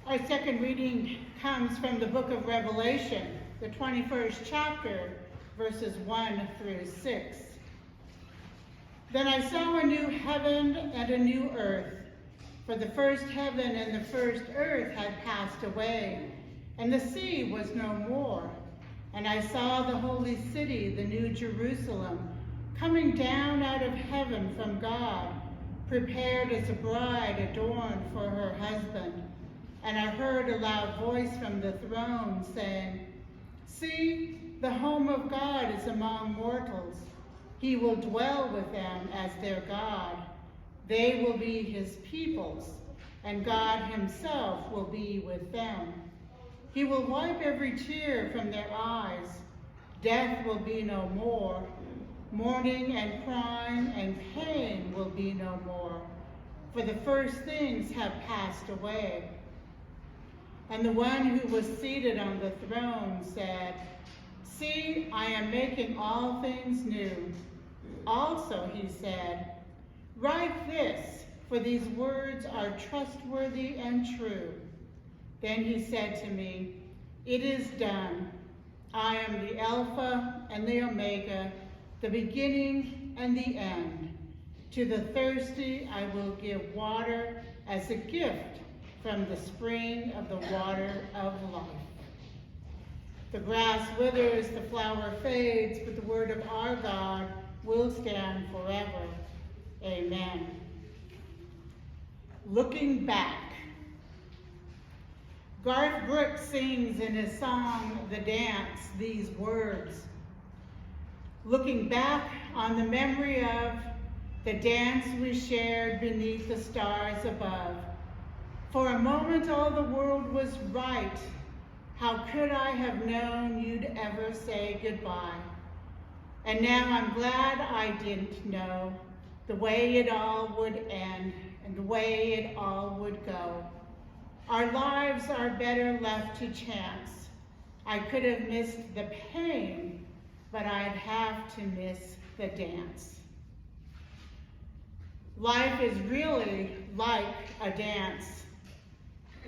Our second reading comes from the book of Revelation, the 21st chapter, verses 1 through 6. Then I saw a new heaven and a new earth, for the first heaven and the first earth had passed away, and the sea was no more. And I saw the holy city, the new Jerusalem, coming down out of heaven from God, prepared as a bride adorned for her husband. And I heard a loud voice from the throne saying, "See, the home of God is among mortals. He will dwell with them as their God. They will be his peoples, and God himself will be with them. He will wipe every tear from their eyes. Death will be no more. Mourning and crying and pain will be no more, for the first things have passed away." And the one who was seated on the throne said, "See, I am making all things new." Also he said, "Write this, for these words are trustworthy and true." Then he said to me, "It is done. I am the Alpha and the Omega, the beginning and the end. To the thirsty I will give water as a gift from the spring of the water of life." The grass withers, the flower fades, but the word of our God will stand forever. Amen. Looking back. Garth Brooks sings in his song, "The Dance," these words: "Looking back on the memory of the dance we shared beneath the stars above. For a moment all the world was right. How could I have known you'd ever say goodbye? And now I'm glad I didn't know the way it all would end and the way it all would go. Our lives are better left to chance. I could have missed the pain, but I'd have to miss the dance." Life is really like a dance.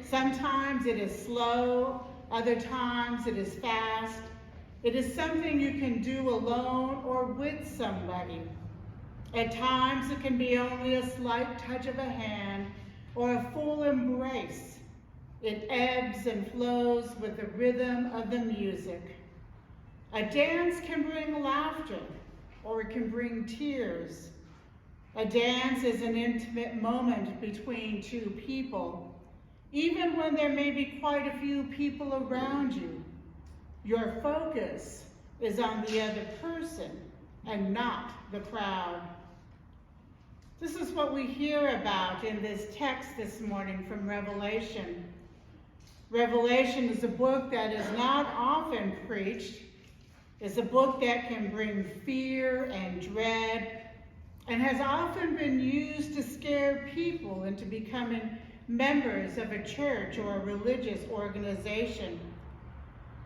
Sometimes it is slow, other times it is fast. It is something you can do alone or with somebody. At times it can be only a slight touch of a hand or a full embrace. It ebbs and flows with the rhythm of the music. A dance can bring laughter or it can bring tears. A dance is an intimate moment between two people. Even when there may be quite a few people around you, your focus is on the other person and not the crowd. This is what we hear about in this text this morning from Revelation. Revelation is a book that is not often preached. It's a book that can bring fear and dread and has often been used to scare people into becoming members of a church or a religious organization.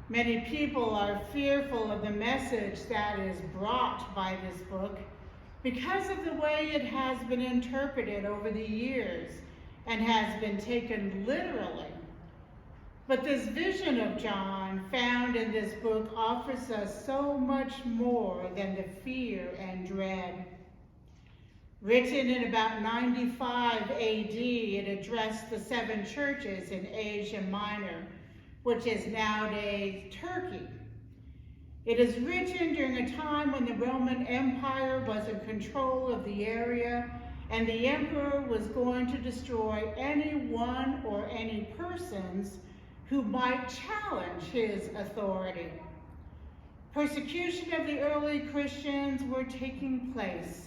Many people are fearful of the message that is brought by this book because of the way it has been interpreted over the years and has been taken literally. But this vision of John found in this book offers us so much more than the fear and dread. Written in about 95 AD, it addressed the 7 churches in Asia Minor, which is nowadays Turkey. It is written during a time when the Roman Empire was in control of the area, and the emperor was going to destroy anyone or any persons who might challenge his authority. Persecution of the early Christians were taking place.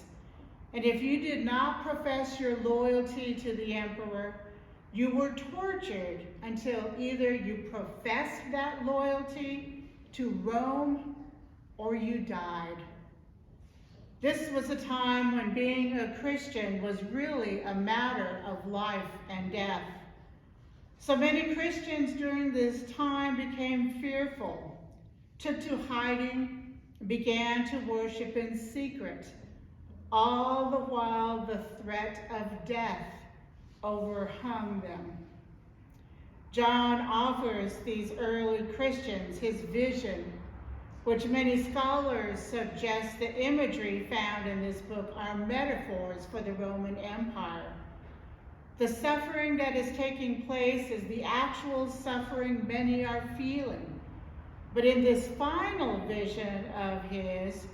And if you did not profess your loyalty to the emperor, you were tortured until either you professed that loyalty to Rome or you died. This was a time when being a Christian was really a matter of life and death. So many Christians during this time became fearful, took to hiding, began to worship in secret, all the while the threat of death overhung them. John offers these early Christians his vision, which many scholars suggest the imagery found in this book are metaphors for the Roman Empire. The suffering that is taking place is the actual suffering many are feeling. But in this final vision of his,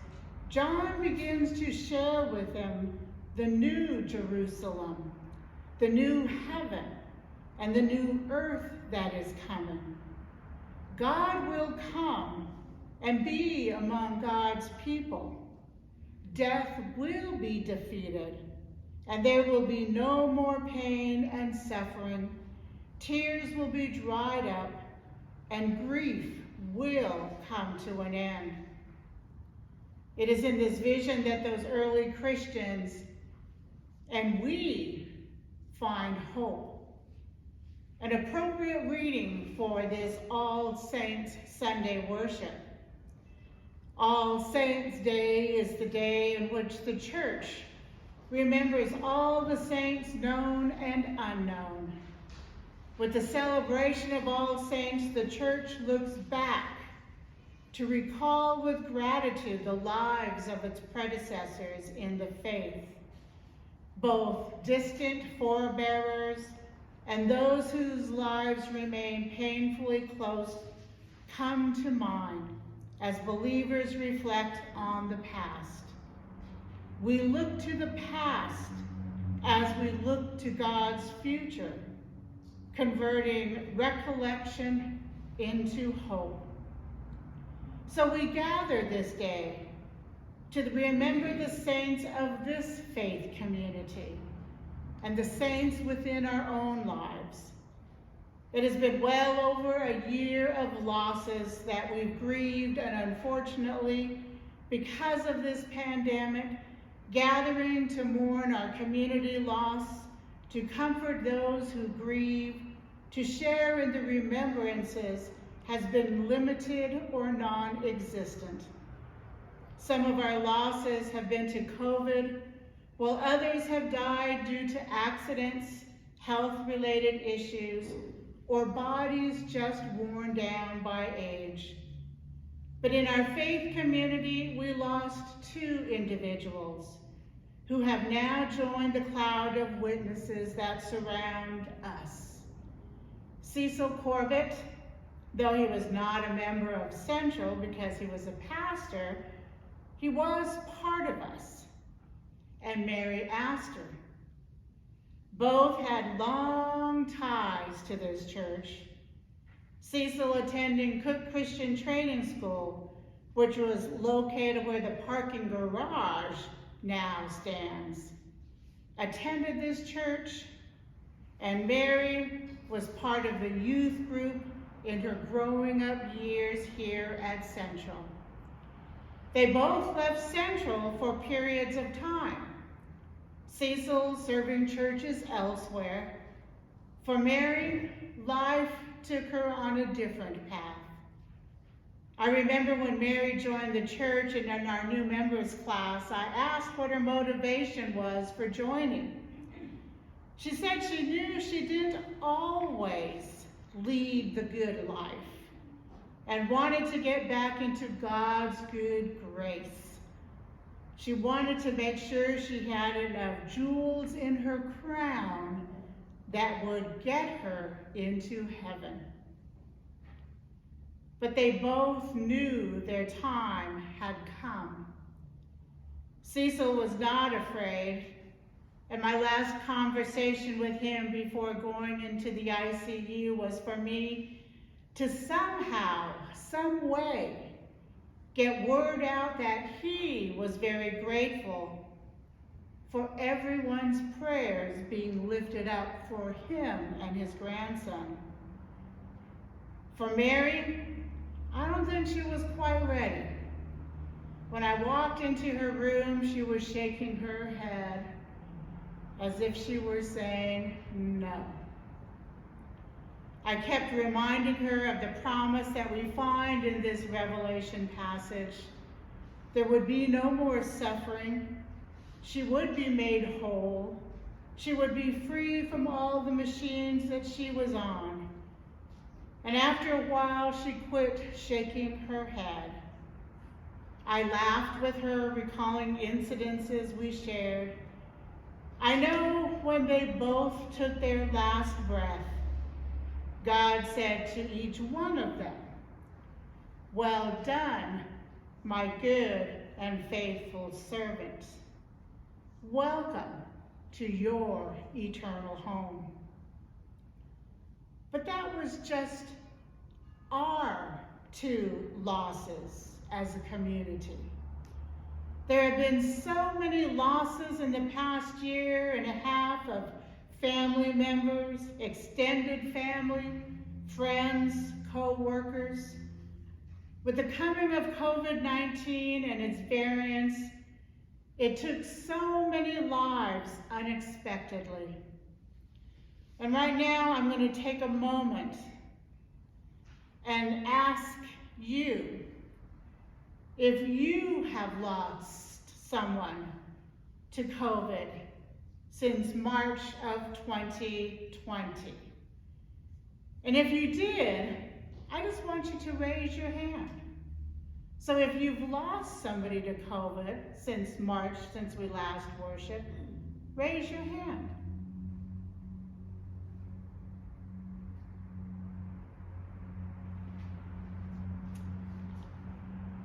John begins to share with them the new Jerusalem, the new heaven, and the new earth that is coming. God will come and be among God's people. Death will be defeated, and there will be no more pain and suffering. Tears will be dried up, and grief will come to an end. It is in this vision that those early Christians and we find hope. An appropriate reading for this All Saints Sunday worship. All Saints Day is the day in which the church remembers all the saints known and unknown. With the celebration of All Saints, the church looks back to recall with gratitude the lives of its predecessors in the faith, both distant forebearers and those whose lives remain painfully close come to mind as believers reflect on the past. We look to the past as we look to God's future, converting recollection into hope. So we gather this day to remember the saints of this faith community and the saints within our own lives. It has been well over a year of losses that we've grieved, and unfortunately, because of this pandemic, gathering to mourn our community loss, to comfort those who grieve, to share in the remembrances has been limited or non-existent. Some of our losses have been to COVID, while others have died due to accidents, health-related issues, or bodies just worn down by age. But in our faith community, we lost 2 individuals who have now joined the cloud of witnesses that surround us. Cecil Corbett, though he was not a member of Central because he was a pastor, he was part of us. And Mary Astor. Both had long ties to this church. Cecil attending Cook Christian Training School, which was located where the parking garage now stands, attended this church, and Mary was part of the youth group in her growing up years here at Central. They both left Central for periods of time. Cecil serving churches elsewhere. For Mary, life took her on a different path. I remember when Mary joined the church and in our new members class, I asked what her motivation was for joining. She said she knew she didn't always lead the good life and wanted to get back into God's good grace. She wanted to make sure she had enough jewels in her crown that would get her into heaven. But they both knew their time had come. Cecil was not afraid, and my last conversation with him before going into the ICU was for me to somehow, some way, get word out that he was very grateful for everyone's prayers being lifted up for him and his grandson. For Mary, I don't think she was quite ready. When I walked into her room, she was shaking her head as if she were saying no. I kept reminding her of the promise that we find in this Revelation passage. There would be no more suffering. She would be made whole. She would be free from all the machines that she was on. And after a while, she quit shaking her head. I laughed with her, recalling incidences we shared. I know when they both took their last breath, God said to each one of them, "Well done, my good and faithful servant. Welcome to your eternal home." But that was just our 2 losses as a community. There have been so many losses in the past year and a half of family members, extended family, friends, co-workers. With the coming of COVID-19 and its variants, it took so many lives unexpectedly. And right now, I'm going to take a moment and ask you if you have lost someone to COVID since March of 2020. And if you did, I just want you to raise your hand. So if you've lost somebody to COVID since March, since we last worshiped, raise your hand.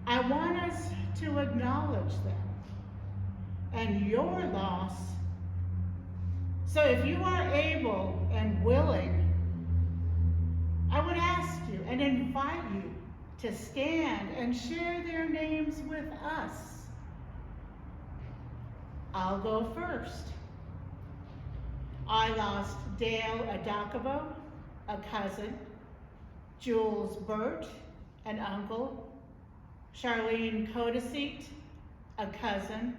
I want us to acknowledge them and your loss. So if you are able and willing, I would ask you and invite you to stand and share their names with us. I'll go first. I lost Dale Adakabo, a cousin, Jules Burt, an uncle, Charlene Kodaseet, a cousin,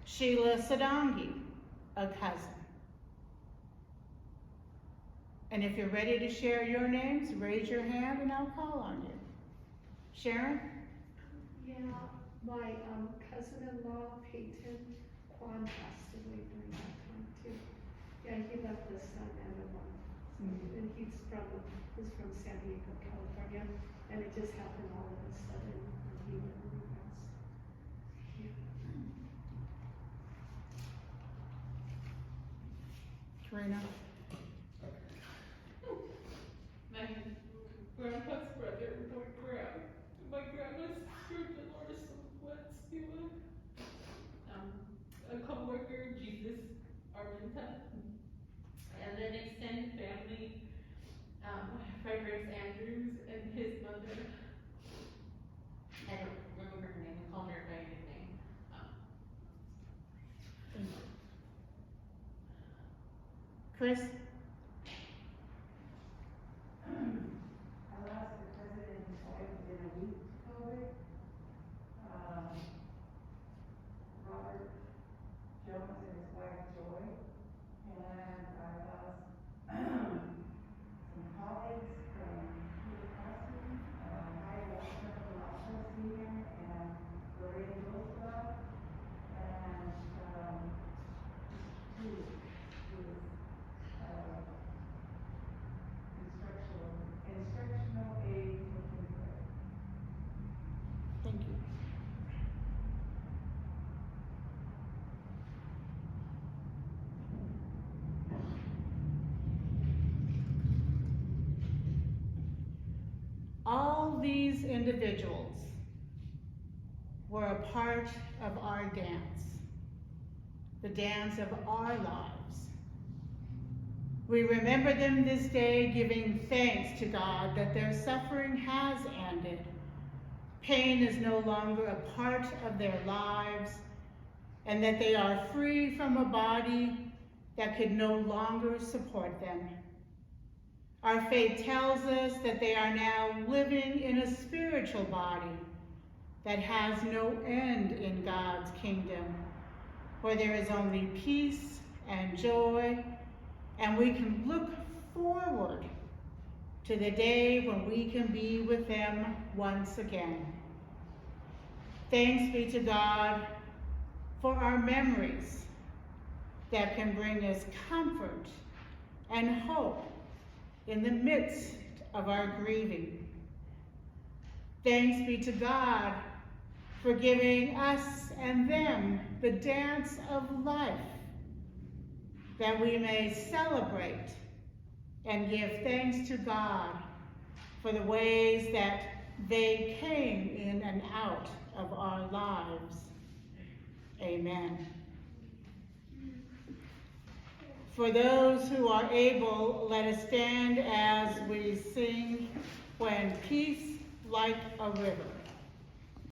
Sheila Sadangi, a cousin. And if you're ready to share your names, raise your hand and I'll call on you. Sharon? Yeah, my cousin-in-law, Peyton Kwan, passed away during that time too. Yeah, he left a son and a wife. And he's from San Diego, California, and it just happened all of a sudden when he went and passed. Yeah. Karina? My grandpa's brother, my grandma's sister, Dolores Wentz, a co-worker, Jesus Armenta, and then extended family, Fredericks Andrews and his mother. I don't remember her name, we called her by her name. Chris? I lost a cousin and his wife within a week to COVID. Robert Jones and his wife Joy. And I lost some colleagues from university, Mike Westner from also senior, and Lorraine Roosevelt, and two instructional aid for kindergarten. Thank you. All these individuals were a part of our dance, the dance of our lives. We remember them this day, giving thanks to God that their suffering has ended. Pain is no longer a part of their lives, and that they are free from a body that could no longer support them. Our faith tells us that they are now living in a spiritual body that has no end in God's kingdom, where there is only peace and joy, and we can look forward to the day when we can be with them once again. Thanks be to God for our memories that can bring us comfort and hope in the midst of our grieving. Thanks be to God for giving us and them the dance of life, that we may celebrate and give thanks to God for the ways that they came in and out of our lives. Amen. For those who are able, let us stand as we sing "When Peace Like a River."